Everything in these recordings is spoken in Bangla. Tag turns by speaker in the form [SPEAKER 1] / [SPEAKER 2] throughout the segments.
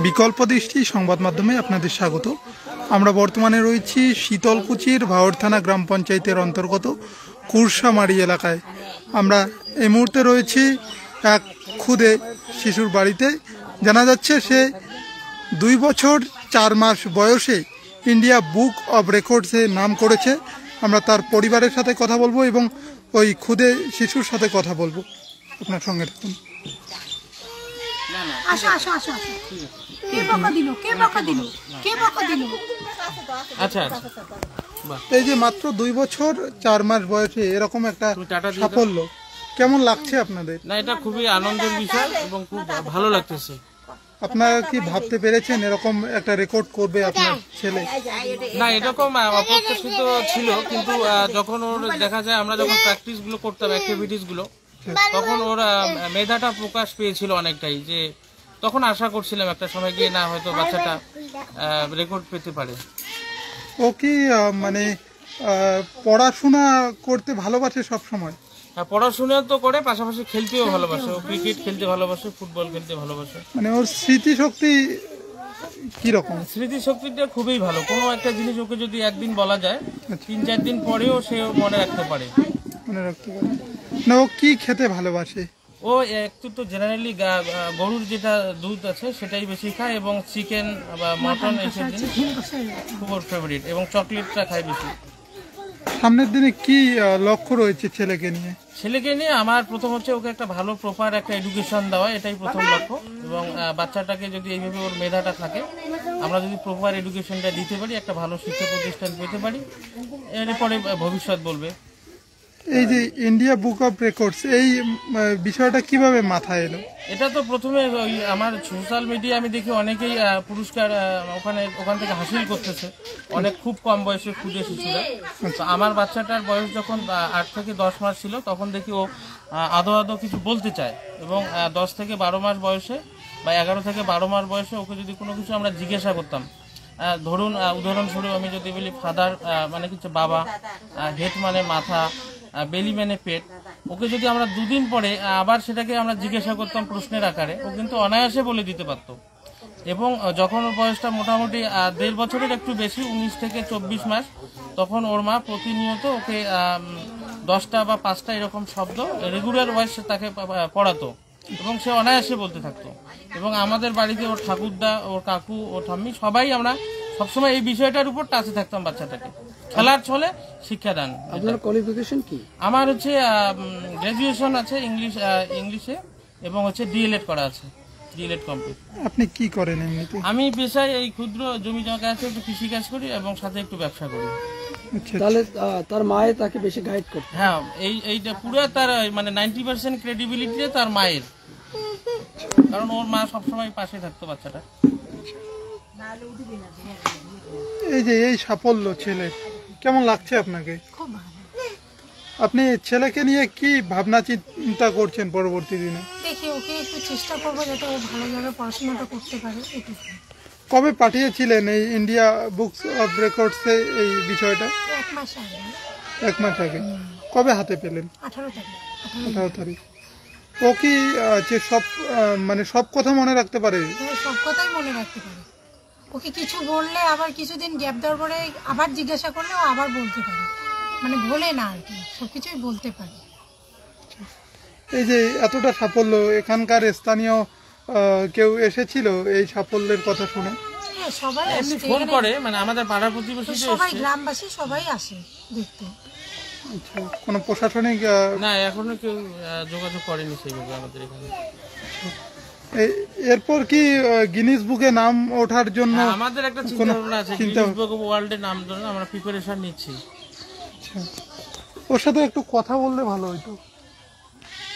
[SPEAKER 1] বিকল্প দৃষ্টি সংবাদ মাধ্যমে আপনাদের স্বাগত। আমরা বর্তমানে রয়েছি শীতলকুচির ভাওর থানা গ্রাম পঞ্চায়েতের অন্তর্গত কুরসামারি এলাকায়। আমরা এই মুহূর্তে রয়েছি এক খুদে শিশুর বাড়িতে। জানা যাচ্ছে সে 2 বছর 4 মাস বয়সে ইন্ডিয়া বুক অব রেকর্ডসে নাম করেছে। আমরা তার পরিবারের সাথে কথা বলবো এবং ওই খুদে শিশুর সাথে কথা বলবো। আপনার সঙ্গে থাকুন। এই যে মাত্র 2 বছর 4 মাস বয়সে এরকম একটা সাফল্য কেমন লাগছে আপনাদের?
[SPEAKER 2] না, এটা খুবই আনন্দের বিষয় এবং খুব ভালো লাগতেছে।
[SPEAKER 1] আপনারা কি ভাবতে পেরেছেন এরকম একটা রেকর্ড করবে আপনার ছেলে?
[SPEAKER 2] না, এরকম অপ্রত্যাশিত ছিল, কিন্তু যখন ওর দেখা যায় আমরা যখন প্র্যাকটিস গুলো করতাম, অ্যাক্টিভিটিস গুলো, তখন ওর মেধাটা প্রকাশ পেয়েছিল অনেকটাই। যে তখন আশা করছিলাম একটা সময় গিয়ে না হয়তো বাচ্চাটা রেকর্ড পেতে পারে।
[SPEAKER 1] ও কি মানে পড়াশোনা করতে ভালোবাসে সব সময়?
[SPEAKER 2] পড়াশোনা তো করে, পাশাপাশি খেলতেও ভালোবাসে। ও ক্রিকেট খেলতে ভালোবাসে, ফুটবল খেলতে ভালোবাসে।
[SPEAKER 1] মানে ওর স্মৃতিশক্তি কিরকম?
[SPEAKER 2] স্মৃতিশক্তিটা খুবই ভালো। কোনো একটা জিনিস ওকে যদি একদিন বলা যায়, 3-4 দিন পরেও সে মনে রাখতে পারে।
[SPEAKER 1] না, ও কি খেতে ভালোবাসে?
[SPEAKER 2] ও একটু তো জেনারেলি গরুর যেটা দুধ আছে সেটাই বেশি খায়, এবং চিকেন বা মটন এইসব জিনিস খুব ওর ফেভারিট, এবং চকলেটটা খায় বেশি।
[SPEAKER 1] সামনের দিনে কি লক্ষ্য রয়েছে ছেলেকে নিয়ে?
[SPEAKER 2] ছেলেকে নিয়ে আমার প্রথম হচ্ছে ওকে একটা ভালো প্রপার একটা এডুকেশন দেওয়া, এটাই প্রথম লক্ষ্য। এবং বাচ্চাটাকে যদি এইভাবে ওর মেধাটা থাকে, আমরা যদি প্রপার এডুকেশনটা দিতে পারি, একটা ভালো শিক্ষা প্রতিষ্ঠান পেতে পারি, এরপরে ভবিষ্যৎ বলবে।
[SPEAKER 1] এই যে ইন্ডিয়া বুক অফ রেকর্ডস, এই বিষয়টা কিভাবে মাথায় এলো? এটা
[SPEAKER 2] তো প্রথমে ওই আমার সোশ্যাল মিডিয়া আমি দেখি অনেকেই পুরস্কার ওখান থেকে হাসিল করতেছে, অনেক খুব কম বয়সে ক্ষুদে শিশুরা। তো আমার বাচ্চাটার বয়স যখন 8 থেকে 10 মাস ছিল, তখন দেখি ও আদো কিছু বলতে চায়, এবং 10 থেকে 12 মাস বয়সে বা 11 থেকে 12 মাস বয়সে ওকে যদি কোনো কিছু আমরা জিজ্ঞাসা করতাম, ধরুন উদাহরণস্বরূপ আমি যদি বলি ফাদার মানে কিছু বাবা, হেড মানে মাথা, বেলি মানে পেট, ওকে যদি আমরা 2 দিন পরে আবার সেটাকে আমরা জিজ্ঞাসা করতাম প্রশ্নের আকারে, ও কিন্তু অনায়াসে বলে দিতে পারত। এবং যখন ওর বয়সটা মোটামুটি 1.5 বছরের একটু বেশি, 19 থেকে 24 মাস, তখন ওর মা প্রতিনিয়ত ওকে 10টা বা 5টা এরকম শব্দ রেগুলার ওয়াইজ তাকে পড়াতো, এবং সে অনায়াসে বলতে থাকতো। এবং আমাদের বাড়িতে ওর ঠাকুরদা, ওর কাকু, ওর ঠাম্মি, সবাই আমরা সবসময় এই বিষয়টার উপর টাচে থাকতাম বাচ্চাটাকে খেলার ছলে শিক্ষাদান।
[SPEAKER 3] আপনার কোয়ালিফিকেশন কি?
[SPEAKER 2] আমার হচ্ছে গ্রাজুয়েশন আছে ইংলিশে, এবং হচ্ছে ডিএলএড করা আছে, ডিএলএড কমপ্লিট।
[SPEAKER 1] আপনি কি করেন এমনিতে?
[SPEAKER 2] আমি পেশায় এই ক্ষুদ্র জমি জমা আছে, একটু কৃষিকাজ করি এবং সাথে একটু ব্যবসা করি।
[SPEAKER 3] তাহলে তার মায়ের তাকে বেশি গাইড করতে?
[SPEAKER 2] হ্যাঁ, এইটা পুরো তার মানে 90% ক্রেডিবিলিটি তার মায়ের, কারণ ওর মা সবসময় পাশে থাকতো বাচ্চাটা।
[SPEAKER 1] এই যে এই সাফল্য ছেলে কেমন লাগছে আপনাকে?
[SPEAKER 4] খুব ভালো।
[SPEAKER 1] আপনি ছেলেকে নিয়ে কি ভাবনা চিন্তা করছেন পরবর্তী দিনে?
[SPEAKER 4] দেখি ওকে একটু চেষ্টা করবো যাতে ও ভালো জায়গায় পড়াশোনাটা করতে পারে।
[SPEAKER 1] কবে পাঠিয়েছিলেন এই ইন্ডিয়া বুকস অফ রেকর্ডসে এই বিষয়টা?
[SPEAKER 4] 1 মাস আগে।
[SPEAKER 1] 1 মাস আগে। কবে হাতে পেলেন?
[SPEAKER 4] 18 তারিখ।
[SPEAKER 1] 18 তারিখ। ও কি যে সব মানে সব কথা মনে রাখতে পারে?
[SPEAKER 4] সব কথাই মনে রাখতে পারে। ওকে কিছু বললে আবার কিছুদিন গ্যাপ দেওয়ার পরে আবার জিজ্ঞাসা করলে ও আবার বলতে পারে, মানে বলে না আর কি, সবকিছুই বলতে পারে।
[SPEAKER 1] এই যে এতটা সাফল্য, এখানকার স্থানীয় কেউ এসেছিল এই সাফল্যের কথা শুনে?
[SPEAKER 4] হ্যাঁ, সবাই আসে,
[SPEAKER 2] ফোন করে, মানে আমাদের পাড়া প্রতিবেশী
[SPEAKER 4] সবাই, গ্রামবাসী সবাই আসে দেখতে।
[SPEAKER 1] আচ্ছা, কোনো প্রশাসনিক?
[SPEAKER 2] না, এখনো কেউ যোগাযোগ করেনি সেইভাবে আমাদের এখানে।
[SPEAKER 1] এরপর কি গিনিস বুকে নাম ওঠার জন্য
[SPEAKER 2] আমাদের একটা চিন্তা ভাবনা আছে, গিনিস বুক অফ ওয়ার্ল্ডে নাম জন্য আমরা প্রিপারেশন নিচ্ছি।
[SPEAKER 1] আচ্ছা, ওর সাথে একটু কথা বললে ভালো হতো।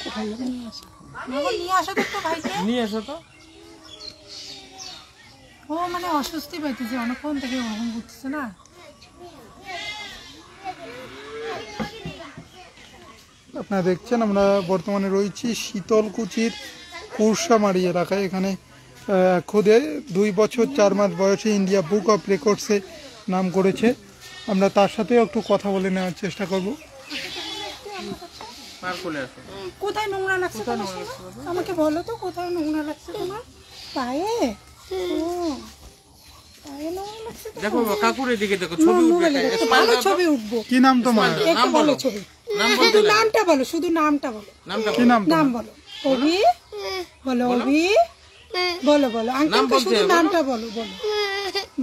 [SPEAKER 4] কোথায় নিয়ে আসো তো একটু ভাইকে,
[SPEAKER 2] নিয়ে এসো তো।
[SPEAKER 4] ও মানে অস্বস্তি পাইতেছে অনেকক্ষণ থেকে, ওরকম করতেছে না।
[SPEAKER 1] আপনারা দেখছেন আমরা বর্তমানে রয়েছি শীতলকুচির কুরসামারি এলাকায়। এখানে খুদে 2 বছর 4 মাস বয়সে ইন্ডিয়া বুক অফ রেকর্ডসে নাম করেছে। আমরা তার সাথেও একটু কথা বলে নেওয়ার চেষ্টা করব।
[SPEAKER 4] কোথায় নোংরা লাগছে আমাকে বলো তো, কোথায় নোংরা লাগছে তোমার? পায়ে ও, পায়ে নরম লাগছে তো।
[SPEAKER 2] দেখো বাবা, কাকুরের দিকে দেখো, ছবি উঠবে
[SPEAKER 4] মোবাইলে
[SPEAKER 2] একটা,
[SPEAKER 4] দেখো,
[SPEAKER 2] smile
[SPEAKER 4] ভালো
[SPEAKER 2] দাও তো।
[SPEAKER 4] ছবি উঠবো।
[SPEAKER 1] কি নাম তোমার?
[SPEAKER 4] একটু ভালো ছবি,
[SPEAKER 2] নাম
[SPEAKER 4] শুধু
[SPEAKER 2] বলতে লাগে।
[SPEAKER 4] নামটা বলো, শুধু নামটা বলো,
[SPEAKER 2] নামটা
[SPEAKER 1] কি
[SPEAKER 2] বলো।
[SPEAKER 1] নাম
[SPEAKER 4] নাম
[SPEAKER 1] তোমার?
[SPEAKER 4] বলো। অভি বলো, অভি বলো, বলো
[SPEAKER 2] নাম
[SPEAKER 4] আঙ্কেলকে
[SPEAKER 2] বলতে
[SPEAKER 4] শুধু
[SPEAKER 2] হবে,
[SPEAKER 4] নামটা বলো, বলো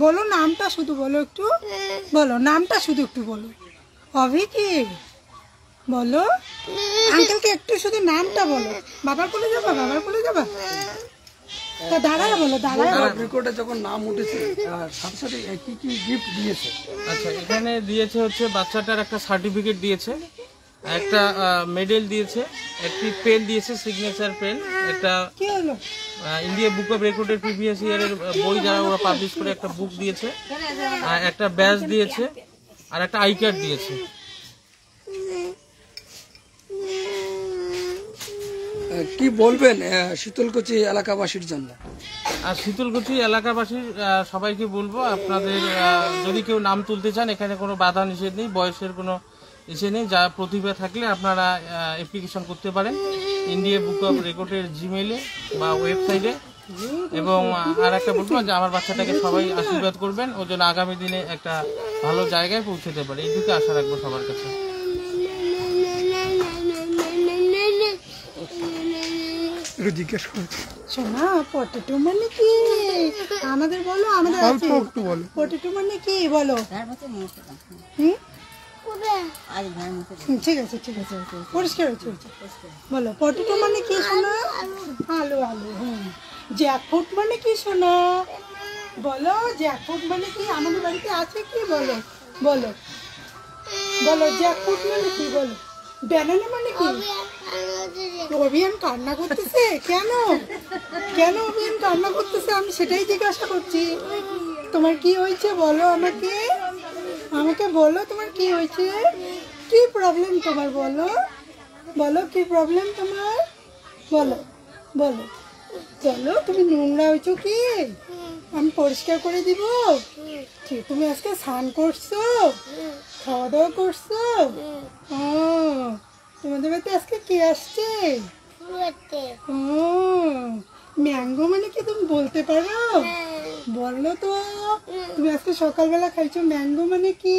[SPEAKER 4] বলো নামটা শুধু বলো, একটু বলো নামটা শুধু একটু বলো। অভি কি বলো, আঙ্কেলকে একটু শুধু নামটা বলো। বাবার কোলে যাবা, বাবার কোলে যাবা, তা দাঁড়ায় বলো, দাঁড়ায় বলো।
[SPEAKER 3] রেকর্ডে যখন নাম উঠেছে সাথে সাথে কি কি গিফট দিয়েছে?
[SPEAKER 2] আচ্ছা, এখানে দিয়েছে হচ্ছে বাচ্চাটার একটা সার্টিফিকেট দিয়েছে, একটা মেডেল দিয়েছে, একটি পেন দিয়েছে, সিগনেচার পেন, একটা
[SPEAKER 4] কি হলো?
[SPEAKER 2] ইন্ডিয়া বুক অফ রেকর্ডের প্রিভিয়াস ইয়ারের বই যারা ওরা পাবলিশ করে একটা বুক দিয়েছে, একটা ব্যাজ দিয়েছে, আর একটা আই কার্ড দিয়েছে।
[SPEAKER 3] কি বলবেন শীতলকুচি এলাকাবাসীর জন্য?
[SPEAKER 2] আর শীতলকুচি এলাকাবাসীর সবাইকে বলবো, আপনাদের যদি কেউ নাম তুলতে চান, এখানে কোনো বাধা নিষেধ নেই, বয়সের কোনো ইসে নেই। যা প্রতিভা থাকলে আপনারা অ্যাপ্লিকেশন করতে পারেন ইন্ডিয়া বুক অফ রেকর্ডের জিমেইলে বা ওয়েবসাইটে। এবং আর একটা বলবো যে আমার বাচ্চাটাকে সবাই আশীর্বাদ করবেন, ও যেন আগামী দিনে একটা ভালো জায়গায় পৌঁছতে পারে, এইটুকু আশা রাখবো সবার কাছে।
[SPEAKER 1] একটু জিজ্ঞেস করছি,
[SPEAKER 4] শোনা, পটেটো মানে কি আমাদের বলো, আমাদের
[SPEAKER 1] অল্প
[SPEAKER 4] আছে।
[SPEAKER 1] একটু বলো।
[SPEAKER 4] পটেটো মানে কি বলো? হুম? ঠিক আছে, ঠিক আছে, পরিষ্কার হয়েছে, বলো পটেটো মানে কি শোনা? আলু, আলু। হুম। জ্যাকফ্রুট মানে কি শোনা? বলো জ্যাকফ্রুট মানে কি, আমাদের বাড়িতে আছে কি, বলো বলো বলো। জ্যাকফ্রুট মানে কি বলো? ব্যানানা মানে কি? অভিয়ান কান্না করতেছে কেন? কেন অভিয়ান কান্না করতেছে? আমি সেটাই জিজ্ঞাসা করছি। তোমার কি হয়েছে বলো আমাকে, আমাকে বলো তোমার কি হয়েছে, কি প্রবলেম তোমার, বলো বলো কি প্রবলেম তোমার, বলো বলো বলো। তুমি নোংরা হয়েছো কি? আমি পরিষ্কার করে দিব। ঠিক, তুমি আজকে স্নান করছো, খাওয়া দাওয়া করছো? ও, তোমাদের বাড়িতে আজকে কে আসছে? ও, ম্যাঙ্গো মানে কি তুমি বলতে পারো? বলো তো, তুমি আজকে সকালবেলা খাইছো, ম্যাঙ্গো মানে কি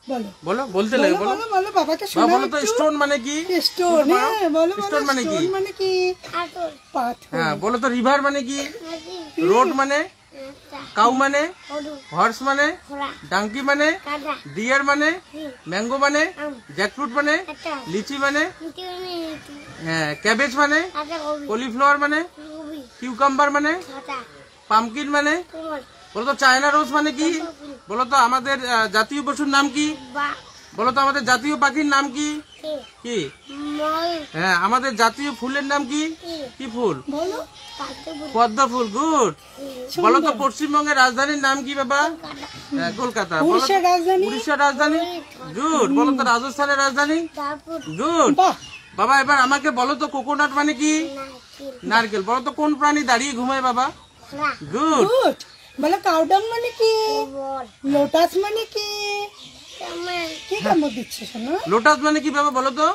[SPEAKER 4] বলো,
[SPEAKER 2] বলো, বলতে লাগে,
[SPEAKER 4] বলো
[SPEAKER 2] বলো
[SPEAKER 4] বলো বলো, বাবাকে
[SPEAKER 2] বা
[SPEAKER 4] শোনাও
[SPEAKER 2] বলো তো
[SPEAKER 4] একটু।
[SPEAKER 2] স্টোন মানে কি?
[SPEAKER 4] স্টোন, হ্যাঁ বলো বলো,
[SPEAKER 2] স্টোন মানে কি?
[SPEAKER 4] স্টোন মানে কি? পাথর।
[SPEAKER 2] হ্যাঁ, বলো তো রিভার মানে কি? রোড মানে? কাউ মানে? হর্স মানে? ডাঙ্কি মানে? ডিয়ার মানে? ম্যাঙ্গো মানে? জ্যাকফ্রুট মানে? লিচি মানে? হ্যাঁ, ক্যাবেজ মানে? কলিফ্লাওয়ার মানে? কিউকাম্বার মানে? পামকিন মানে? বলো তো চায়না রোজ মানে কি? বলো তো আমাদের জাতীয় পশুর নাম কি? বলো তো আমাদের জাতীয় পাখির নাম কি? কি? হ্যাঁ, আমাদের জাতীয় ফুলের নাম কি? কি ফুল?
[SPEAKER 4] বলো
[SPEAKER 2] পদ্ম ফুল। গুড। বলো তো পশ্চিমবঙ্গের রাজধানীর নাম কি বাবা? হ্যাঁ, কলকাতা। বলো তো
[SPEAKER 4] উড়িষ্যার রাজধানী?
[SPEAKER 2] উড়িষ্যার রাজধানী। গুড। বলো তো রাজস্থানের রাজধানী? গুড।
[SPEAKER 4] বাহ,
[SPEAKER 2] বাবা এবার আমাকে বলো তো কোকোনাট মানে কি? নারকেল। বলো তো কোন প্রাণী দাঁড়িয়ে ঘুমায় বাবা? গুড।
[SPEAKER 4] গুড। বলো কাউডাং মানে কি? লোটাস মানে কি? কি কামড় দিচ্ছে শোনো?
[SPEAKER 2] লোটাস মানে কি বাবা বলো তো?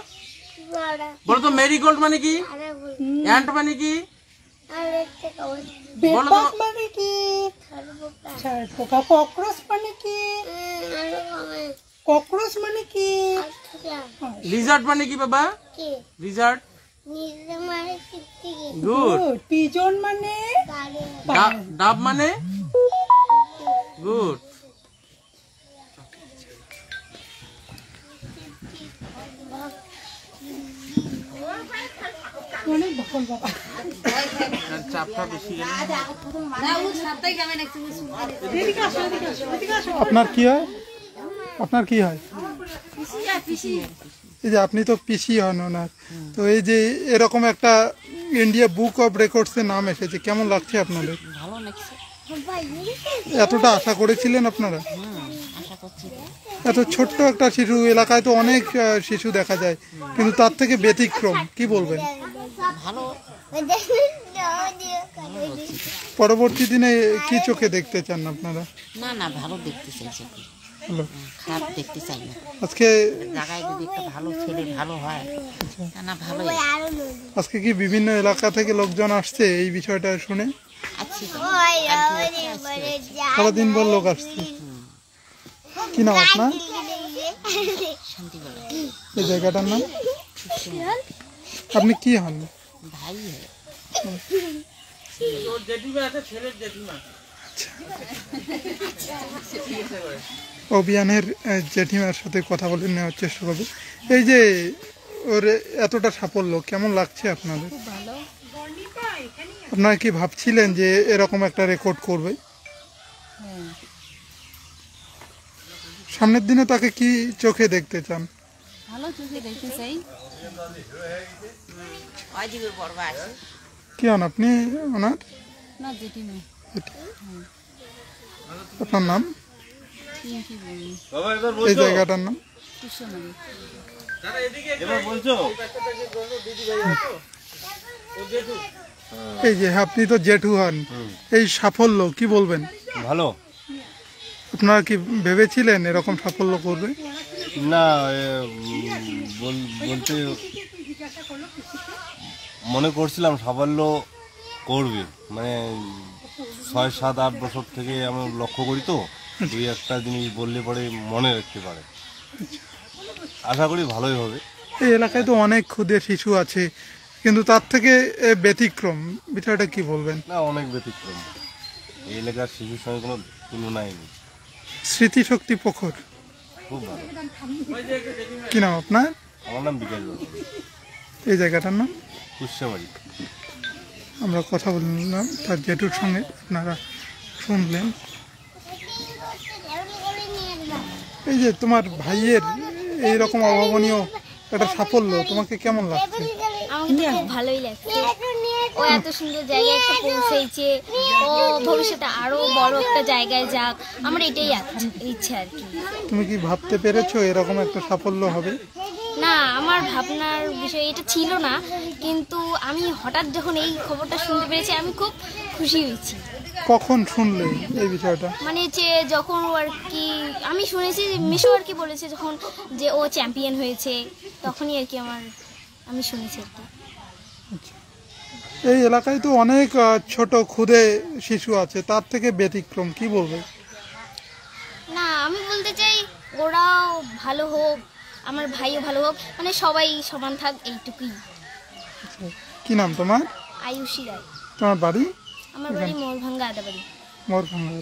[SPEAKER 2] বলো তো মেরিগোল্ড মানে কি? অ্যান্ট মানে কি?
[SPEAKER 4] বেডবাগ মানে কি? ছাড় পোকা। ককরোচ মানে কি? ককরোচ মানে কি?
[SPEAKER 2] লিজার্ড মানে কি বাবা? লিজার্ড। গুড।
[SPEAKER 4] গুড। পিজন মানে?
[SPEAKER 2] ডাব মানে? গুড।
[SPEAKER 4] অনেক বকল বাবা।
[SPEAKER 2] চাপটা বেশি গেল।
[SPEAKER 4] এদিকে আসো, এদিকে আসো, এদিকে আসো।
[SPEAKER 1] আপনার কি হয়? আপনার কি হয়? এই যে আপনি তো পিসি হন ওনার, তো এই যে এরকম একটা ইন্ডিয়া বুক অফ রেকর্ডস এর নাম এসেছে, কেমন লাগছে আপনাদের?
[SPEAKER 5] ভালো লাগছে।
[SPEAKER 1] এতটা আশা করেছিলেন আপনারা? এত ছোট্ট একটা শিশু, এলাকায় তো অনেক শিশু দেখা যায়, কিন্তু তার থেকে ব্যতিক্রম, কি বলবেন?
[SPEAKER 5] ভালো।
[SPEAKER 1] পরবর্তী দিনে কি চোখে দেখতে চান আপনারা?
[SPEAKER 5] না না, ভালো দেখতে চাইছে।
[SPEAKER 1] ভালো।
[SPEAKER 5] খারাপ দেখতে চাই না।
[SPEAKER 1] আজকে
[SPEAKER 5] জায়গায় যদি একটা ভালো ছেলে ভালো হয় না ভালোই
[SPEAKER 1] আজকে কি বিভিন্ন এলাকা থেকে লোকজন আসছে এই বিষয়টা শুনে?
[SPEAKER 5] আছি তো
[SPEAKER 1] সারাদিন ভর লোক আসছে। কি নাম আপনার?
[SPEAKER 5] শান্তি বলে
[SPEAKER 1] এই জায়গাটার নাম? আপনি কি হন?
[SPEAKER 5] ভাই হয়।
[SPEAKER 2] ওর জেঠিমা আছে, ছেলের জেঠিমা।
[SPEAKER 1] অভিয়ানের জেঠিমার সাথে কথা বলে নেওয়ার চেষ্টা করবে। এই যে ওর এতটা সাফল্য কেমন লাগছে আপনাদের? আপনারা কি ভাবছিলেন যে এরকম একটা রেকর্ড করবে? সামনের দিনে তাকে কি চোখে দেখতে চান?
[SPEAKER 5] ভালো চোখে দেখতে চাই। অজিবের বড়বা আছে
[SPEAKER 1] কি হন আপনি ওনার?
[SPEAKER 5] না জেঠিমা
[SPEAKER 1] আপনার নাম?
[SPEAKER 5] কি বলি
[SPEAKER 1] এই জায়গাটার নাম?
[SPEAKER 5] কুশমারি।
[SPEAKER 1] এই যে আপনি তো জেঠু হন, এই সাফল্য কি বলবেন?
[SPEAKER 6] ভালো
[SPEAKER 1] আপনারা কি ভেবেছিলেন এরকম সাফল্য করবে?
[SPEAKER 6] না বলতে মনে করছিলাম সাফল্য করবে, মানে 6, 7, 8 বছর থেকে আমি লক্ষ্য করি তো, দুই একটা জিনিস বললে পরে মনে রাখতে পারে। আশা করি ভালোই হবে।
[SPEAKER 1] এই এলাকায় তো অনেক ক্ষুদে শিশু আছে, কিন্তু তার থেকে ব্যতিক্রম, বিষয়টা কি বলবেন?
[SPEAKER 6] না, অনেক ব্যতিক্রম। এই এলাকার শিশুর সঙ্গে কোনো তুলনাই নেই।
[SPEAKER 1] স্মৃতিশক্তি প্রখর।
[SPEAKER 6] খুব ভালো।
[SPEAKER 1] কি নাম আপনার?
[SPEAKER 6] আমার নাম বিকাশ বাবু।
[SPEAKER 1] এই জায়গাটার নাম?
[SPEAKER 6] কুশমারি।
[SPEAKER 1] আমরা কথা বললাম তার জেঠুর সঙ্গে, আপনারা শুনলেন। এই যে তোমার ভাইয়ের এইরকম অভাবনীয় একটা সাফল্য তোমাকে কেমন লাগছে?
[SPEAKER 7] আমাকে তো খুব ভালোই লাগছে। ও এত সুন্দর জায়গায় একটা পৌঁছেছে, ও ভবিষ্যতে আরো বড় একটা জায়গায় যাক, আমার এটাই ইচ্ছা আর কি।
[SPEAKER 1] তুমি কি ভাবতে পেরেছো এরকম একটা সাফল্য হবে?
[SPEAKER 7] না, আমার ভাবনার বিষয় এটা ছিল না, কিন্তু আমি হঠাৎ যখন এই খবরটা শুনতে পেরেছি আমি খুব খুশি হয়েছি।
[SPEAKER 1] কখন শুনলে এই বিষয়টা?
[SPEAKER 7] মানে যে যখন ও আর কি আমি শুনেছি, মিশো আর কি বলেছে যখন যে ও চ্যাম্পিয়ন হয়েছে, তখনই আর কি আমি শুনেছি আর কি।
[SPEAKER 1] এই এলাকায় তো অনেক ছোট ক্ষুদে শিশু আছে, তার থেকে ব্যতিক্রম কি বলবে?
[SPEAKER 7] না, আমি বলতে চাই ওরাও ভালো হোক, আমার ভাইও ভালো হোক, মানে সবাই সমান থাক, এইটুকুই।
[SPEAKER 1] কি নাম তোমার?
[SPEAKER 7] আয়ুষী রায়।
[SPEAKER 1] তোমার বাড়ি?
[SPEAKER 7] আমার বাড়ি মোরভাঙ্গা আদাবাড়ি।
[SPEAKER 1] মোরভাঙ্গা।